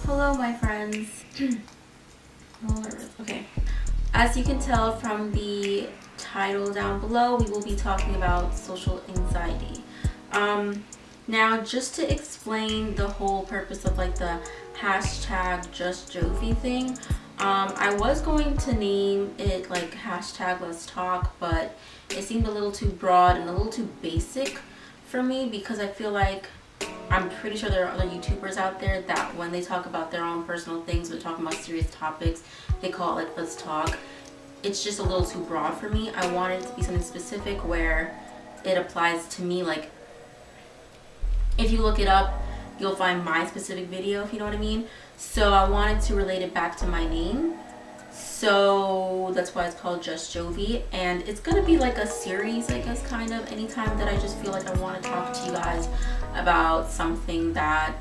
Hello my friends. Okay, as you can tell from the title down below, we will be talking about social anxiety. Now just to explain the whole purpose of like the hashtag just Jovie thing, I was going to name it like hashtag let's talk, but it seemed a little too broad and a little too basic for me, because I feel like I'm pretty sure there are other YouTubers out there that when they talk about their own personal things, they're talking about serious topics, they call it like let's talk. It's just a little too broad for me. I wanted it to be something specific where it applies to me. Like if you look it up, you'll find my specific video, if you know what I mean. So I wanted to relate it back to my name, so that's why it's called Just Jovie. And it's gonna be like a series, I guess, kind of. Anytime that I just feel like I want to talk to you guys about something that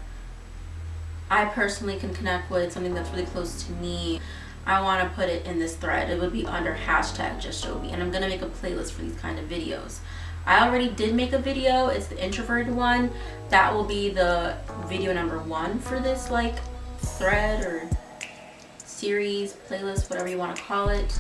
I personally can connect with, something that's really close to me, I want to put it in this thread. It would be under hashtag Just Jovie, and I'm gonna make a playlist for these kind of videos. I already did make a video. It's the introverted one. That will be the video number 1 for this like thread or series, playlist, whatever you want to call it.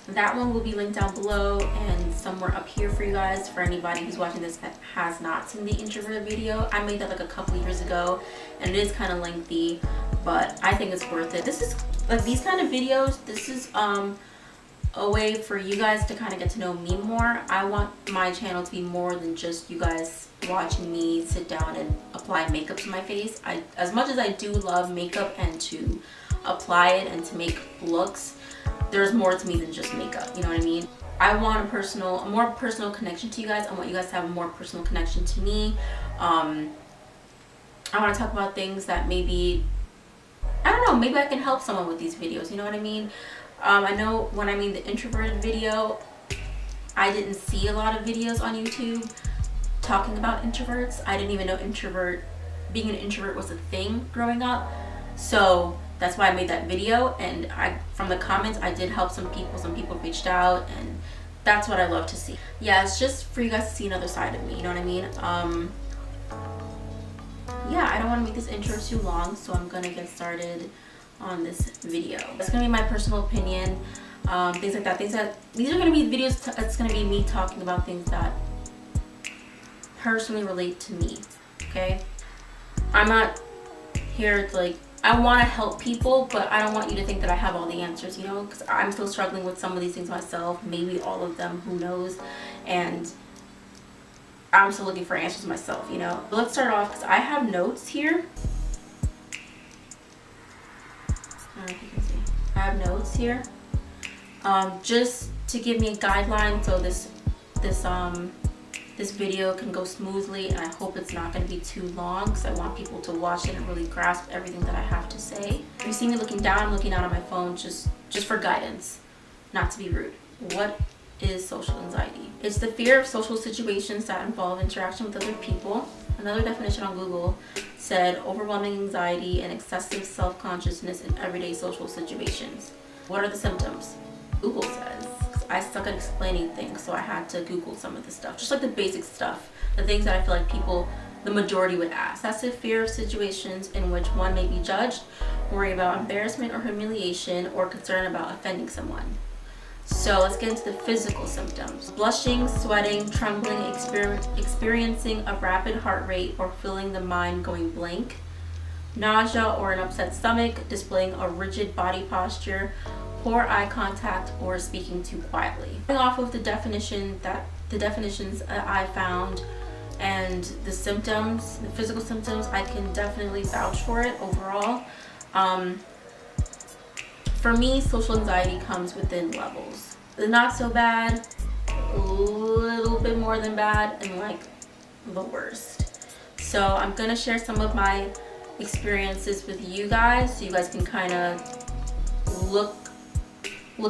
That one will be linked down below and somewhere up here for you guys, for anybody who's watching this that has not seen the introverted video. I made that like a couple of years ago and it is kind of lengthy, but I think it's worth it. This is like these kind of videos, this is a way for you guys to kind of get to know me more. I want my channel to be more than just you guys watching me sit down and apply makeup to my face. As much as I do love makeup and to apply it and to make looks, there's more to me than just makeup, you know what I mean? I want a more personal connection to you guys. I want you guys to have a more personal connection to me. I want to talk about things that maybe, I don't know, maybe I can help someone with these videos, you know what I mean? I know when I mean the introverted video, I didn't see a lot of videos on YouTube talking about introverts. I didn't even know being an introvert was a thing growing up. So that's why I made that video, and from the comments I did help some people reached out, and that's what I love to see. Yeah, it's just for you guys to see another side of me, you know what I mean? Yeah, I don't want to make this intro too long, so I'm gonna get started on this video. It's gonna be my personal opinion, things like that. These are gonna be videos. It's gonna be me talking about things that personally relate to me. Okay, I'm not here to like. I want to help people, but I don't want you to think that I have all the answers. You know, because I'm still struggling with some of these things myself. Maybe all of them. Who knows? And I'm still looking for answers myself. You know. But let's start off because I have notes here. I don't know if you can see. I have notes here, just to give me a guideline, so this video can go smoothly, and I hope it's not going to be too long because I want people to watch it and really grasp everything that I have to say. If you see me looking down, I'm looking down at my phone just for guidance, not to be rude. What is social anxiety? It's the fear of social situations that involve interaction with other people. Another definition on Google said overwhelming anxiety and excessive self-consciousness in everyday social situations. What are the symptoms? Google says. I suck at explaining things, so I had to Google some of the stuff. Just like the basic stuff. The things that I feel like people, the majority would ask. Excessive fear of situations in which one may be judged, worry about embarrassment or humiliation, or concern about offending someone. So let's get into the physical symptoms. Blushing, sweating, trembling, experiencing a rapid heart rate or feeling the mind going blank. Nausea or an upset stomach, displaying a rigid body posture, poor eye contact, or speaking too quietly. Going off of the definitions that I found and the symptoms, the physical symptoms, I can definitely vouch for it overall. For me, social anxiety comes within levels. The not so bad, a little bit more than bad, and like the worst. So I'm gonna share some of my experiences with you guys so you guys can kind of look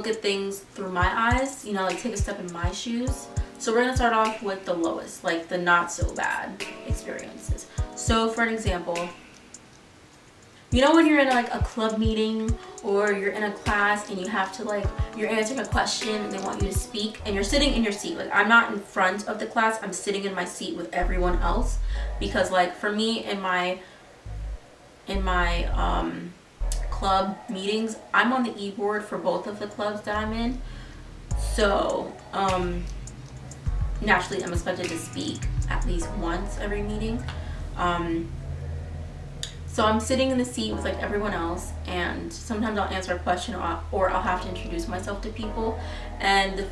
at things through my eyes, you know, like take a step in my shoes. So we're gonna start off with the lowest, like the not so bad experiences. So for an example, you know when you're in like a club meeting or you're in a class and you have to like, you're answering a question and they want you to speak and you're sitting in your seat. Like I'm not in front of the class, I'm sitting in my seat with everyone else, because like for me in my in my club meetings, I'm on the e-board for both of the clubs that I'm in. So naturally I'm expected to speak at least once every meeting. So I'm sitting in the seat with like everyone else, and sometimes I'll answer a question, or I'll have to introduce myself to people. And the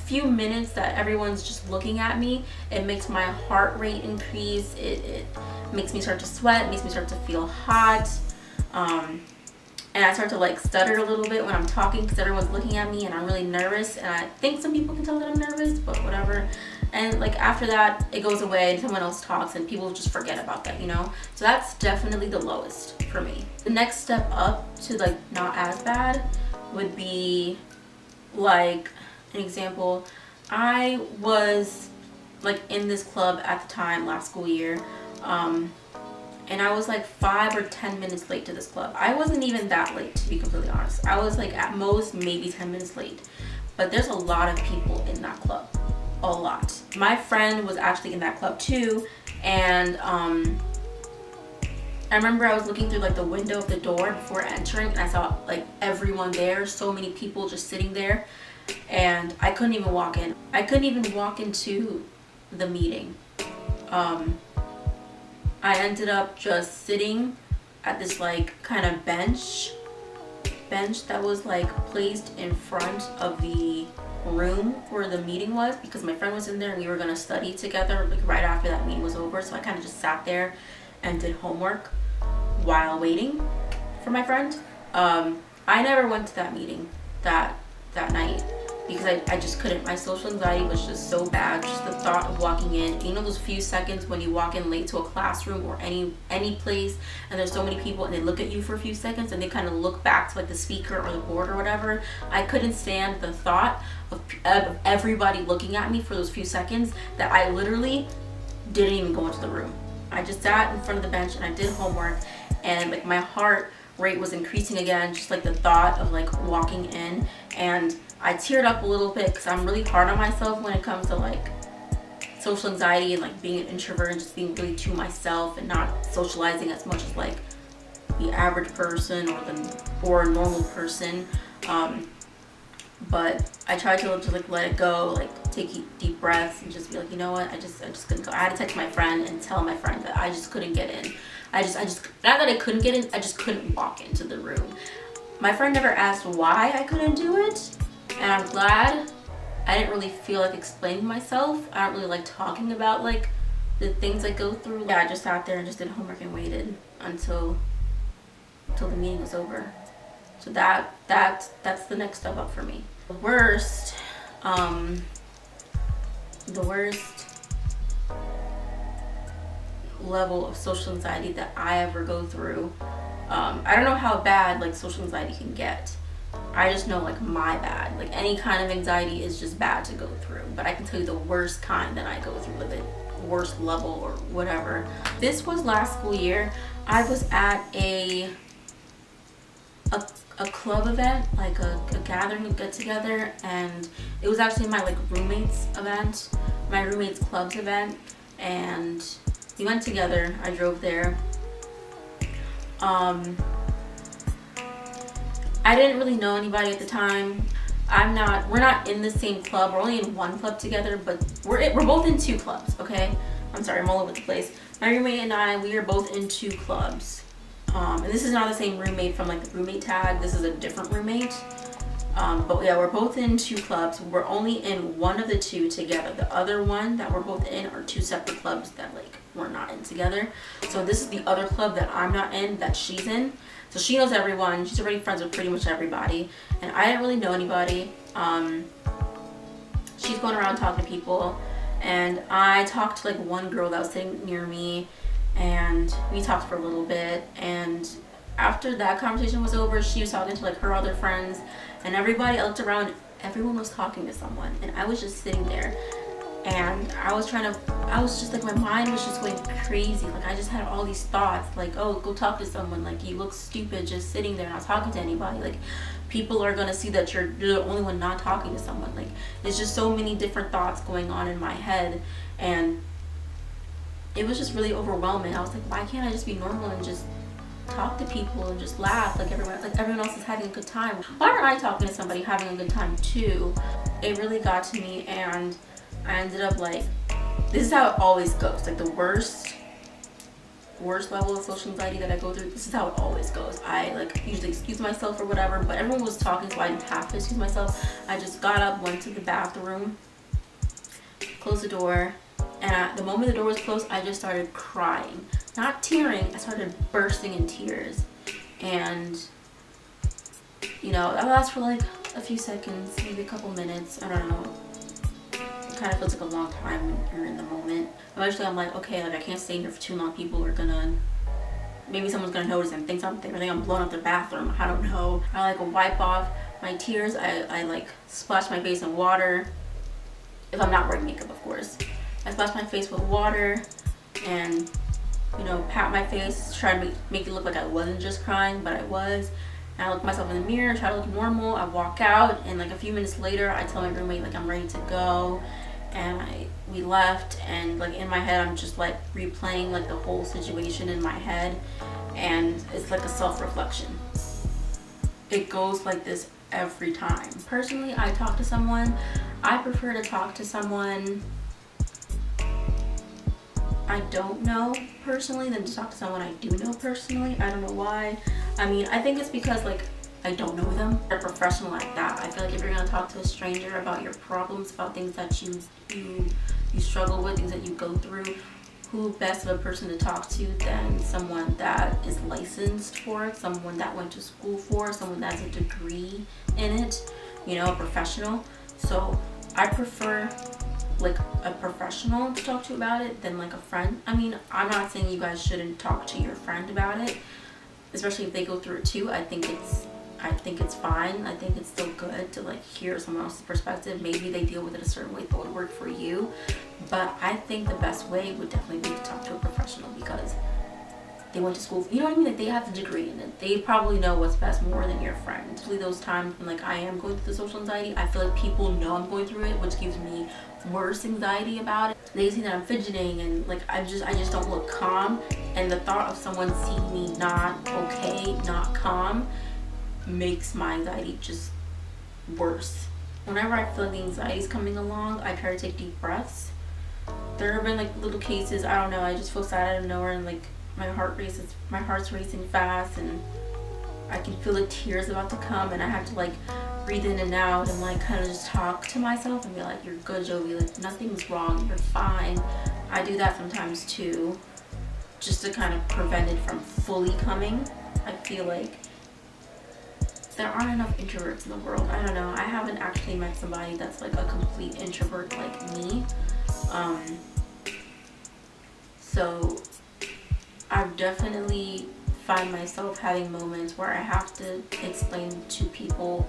few minutes that everyone's just looking at me, it makes my heart rate increase. It makes me start to sweat, it makes me start to feel hot. And I start to like stutter a little bit when I'm talking because everyone's looking at me and I'm really nervous. And I think some people can tell that I'm nervous, but whatever. And like after that, it goes away and someone else talks and people just forget about that, you know? So that's definitely the lowest for me. The next step up to like not as bad would be like an example. I was like in this club at the time last school year. And I was like 5 or 10 minutes late to this club. I wasn't even that late, to be completely honest. I was like at most maybe 10 minutes late. But there's a lot of people in that club. A lot. My friend was actually in that club too. And I remember I was looking through like the window of the door before entering, and I saw like everyone there, so many people just sitting there. And I couldn't even walk in. I couldn't even walk into the meeting. I ended up just sitting at this like kind of bench that was like placed in front of the room where the meeting was, because my friend was in there and we were going to study together like right after that meeting was over. So I kind of just sat there and did homework while waiting for my friend. I never went to that meeting that night because I just couldn't. My social anxiety was just so bad. Just the thought of walking in, you know, those few seconds when you walk in late to a classroom or any place, and there's so many people and they look at you for a few seconds and they kind of look back to like the speaker or the board or whatever. I couldn't stand the thought of everybody looking at me for those few seconds that I literally didn't even go into the room. I just sat in front of the bench and I did homework, and like my heart rate was increasing again, just like the thought of like walking in. And I teared up a little bit because I'm really hard on myself when it comes to like social anxiety and like being an introvert and just being really to myself and not socializing as much as like the average person or a normal person. But I tried to like let it go, like take deep breaths and just be like, you know what, I just couldn't go. I had to text my friend and tell my friend that I just couldn't get in. I just not that I couldn't get in, I just couldn't walk into the room. My friend never asked why I couldn't do it, and I'm glad. I didn't really feel like explaining myself. I don't really like talking about like the things I go through. Yeah, I just sat there and just did homework and waited until the meeting was over. So that's the next step up for me. The worst level of social anxiety that I ever go through. I don't know how bad like social anxiety can get. I just know like my bad. Like any kind of anxiety is just bad to go through. But I can tell you the worst kind that I go through, like the worst level or whatever. This was last school year. I was at a club event, like a gathering, a get together, and it was actually my like roommate's event, my roommate's club's event, and we went together. I drove there. I didn't really know anybody at the time. We're not in the same club. We're only in one club together, but we're both in 2 clubs, okay? I'm sorry, I'm all over the place. My roommate and I, we are both in 2 clubs. And this is not the same roommate from like the roommate tag. This is a different roommate. But yeah, we're both in 2 clubs. We're only in one of the 2 together. The other one that we're both in are 2 separate clubs that like we're not in together. So this is the other club that I'm not in, that she's in. So she knows everyone. She's already friends with pretty much everybody. And I didn't really know anybody. She's going around talking to people. And I talked to like one girl that was sitting near me. And we talked for a little bit. And after that conversation was over, she was talking to like her other friends. And everybody, I looked around, everyone was talking to someone. And I was just sitting there. And I was just like, my mind was just going crazy. Like I just had all these thoughts like, oh, go talk to someone. Like you look stupid just sitting there not talking to anybody. Like people are gonna see that you're the only one not talking to someone. Like it's just so many different thoughts going on in my head. And it was just really overwhelming. I was like, why can't I just be normal and just talk to people and just laugh like everyone else is having a good time. Why aren't I talking to somebody having a good time too? It really got to me, and I ended up like, this is how it always goes. Like the worst level of social anxiety that I go through, this is how it always goes. I like usually excuse myself or whatever, but everyone was talking, so I didn't have to excuse myself. I just got up, went to the bathroom, closed the door, and the moment the door was closed, I just started crying. Not tearing, I started bursting in tears. And you know, that lasts for like a few seconds, maybe a couple minutes, I don't know. It kind of feels like a long time when you're in the moment. Eventually I'm like, okay, like I can't stay here for too long. People are gonna, maybe someone's gonna notice and think something, or think I'm blowing up the bathroom, I don't know. I like wipe off my tears. I like splash my face in water, if I'm not wearing makeup, of course. I splash my face with water and, you know, pat my face, try to make it look like I wasn't just crying, but I was. And I look myself in the mirror, try to look normal. I walk out, and like a few minutes later, I tell my roommate like I'm ready to go, and we left. And like in my head, I'm just like replaying like the whole situation in my head, and it's like a self-reflection. It goes like this every time. Personally, I talk to someone. I prefer to talk to someone I don't know personally than to talk to someone I do know personally. I don't know why. I mean, I think it's because like I don't know them. They're professional like that. I feel like if you're gonna talk to a stranger about your problems, about things that you struggle with, things that you go through, who best of a person to talk to than someone that is licensed for it, someone that went to school for it, someone that has a degree in it, you know, a professional. So I prefer like a professional to talk to about it than like a friend. I mean, I'm not saying you guys shouldn't talk to your friend about it, especially if they go through it too. I think it's fine. I think it's still good to like hear someone else's perspective. Maybe they deal with it a certain way that would work for you, but I think the best way would definitely be to talk to a professional, because they went to school, you know what I mean? Like they have the degree in it. They probably know what's best more than your friend. Especially those times when like I am going through the social anxiety, I feel like people know I'm going through it, which gives me worse anxiety about it. They see that I'm fidgeting and like I just don't look calm, and the thought of someone seeing me not okay, not calm, makes my anxiety just worse. Whenever I feel like the anxiety is coming along, I try to take deep breaths. There have been like little cases, I don't know, I just feel sad out of nowhere, and like my heart's racing fast, and I can feel the tears about to come, and I have to like breathe in and out and like kind of just talk to myself and be like, you're good, Jovie, like nothing's wrong, you're fine. I do that sometimes too, just to kind of prevent it from fully coming. I feel like there aren't enough introverts in the world. I don't know, I haven't actually met somebody that's like a complete introvert like me. So I definitely find myself having moments where I have to explain to people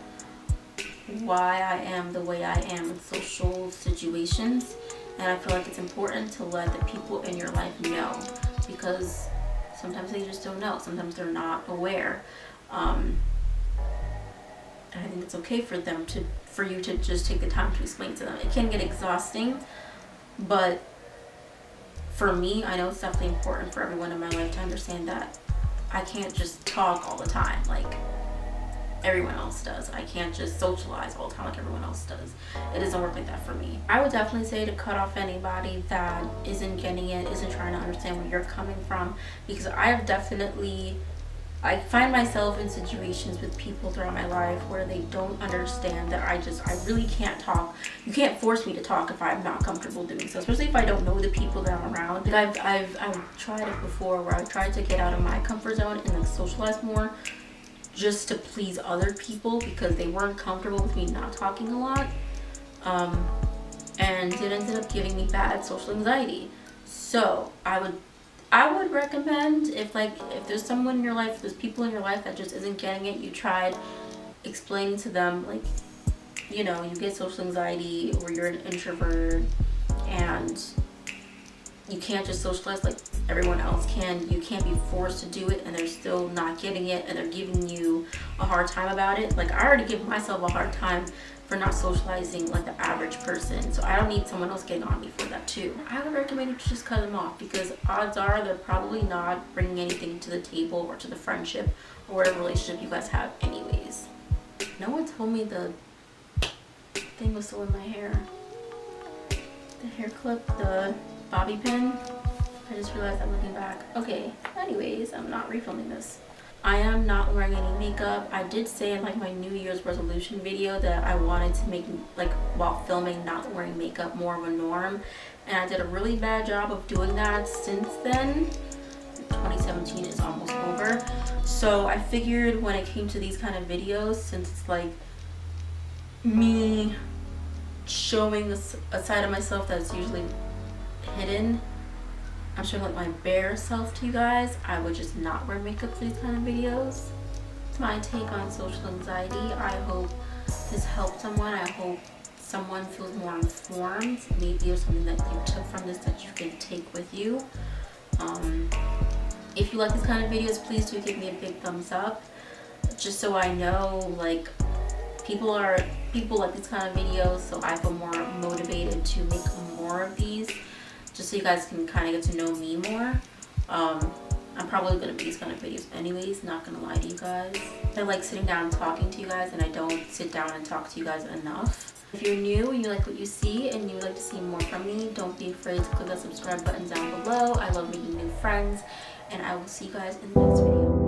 why I am the way I am in social situations, and I feel like it's important to let the people in your life know, because sometimes they just don't know, sometimes they're not aware. And I think it's okay for you to just take the time to explain to them. It can get exhausting, but for me, I know it's definitely important for everyone in my life to understand that I can't just talk all the time like everyone else does. I can't just socialize all the time like everyone else does. It doesn't work like that for me. I would definitely say to cut off anybody that isn't getting it, isn't trying to understand where you're coming from, because I find myself in situations with people throughout my life where they don't understand that I really can't talk. You can't force me to talk if I'm not comfortable doing so, especially if I don't know the people that I'm around. Like I've tried it before, where I've tried to get out of my comfort zone and like socialize more just to please other people because they weren't comfortable with me not talking a lot. And it ended up giving me bad social anxiety. So I would recommend, if there's someone in your life, if there's people in your life that just isn't getting it, you tried explaining to them, like, you know, you get social anxiety or you're an introvert, and you can't just socialize like everyone else can. You can't be forced to do it and they're still not getting it and they're giving you a hard time about it. Like, I already give myself a hard time for not socializing like the average person, so I don't need someone else getting on me for that too. I would recommend you to just cut them off, because odds are they're probably not bringing anything to the table or to the friendship or whatever relationship you guys have anyways. No one told me the thing was still in my hair. The hair clip, the bobby pin. I just realized I'm looking back. Okay, anyways, I'm not refilming this. I am not wearing any makeup. I did say in like my New Year's resolution video that I wanted to make, like, while filming, not wearing makeup more of a norm, and I did a really bad job of doing that since then. 2017 is almost over, so I figured when it came to these kind of videos, since it's like me showing a side of myself that's usually hidden, I'm showing like my bare self to you guys, I would just not wear makeup for these kind of videos. It's my take on social anxiety. I hope this helped someone. I hope someone feels more informed. Maybe there's something that you took from this that you can take with you. If you like these kind of videos, please do give me a big thumbs up, just so I know like people like these kind of videos, so I feel more motivated to make more of these, just so you guys can kind of get to know me more. I'm probably gonna make these kind of videos anyways, not gonna lie to you guys. I like sitting down and talking to you guys, and I don't sit down and talk to you guys enough. If you're new and you like what you see and you would like to see more from me, don't be afraid to click that subscribe button down below. I love making new friends, and I will see you guys in the next video.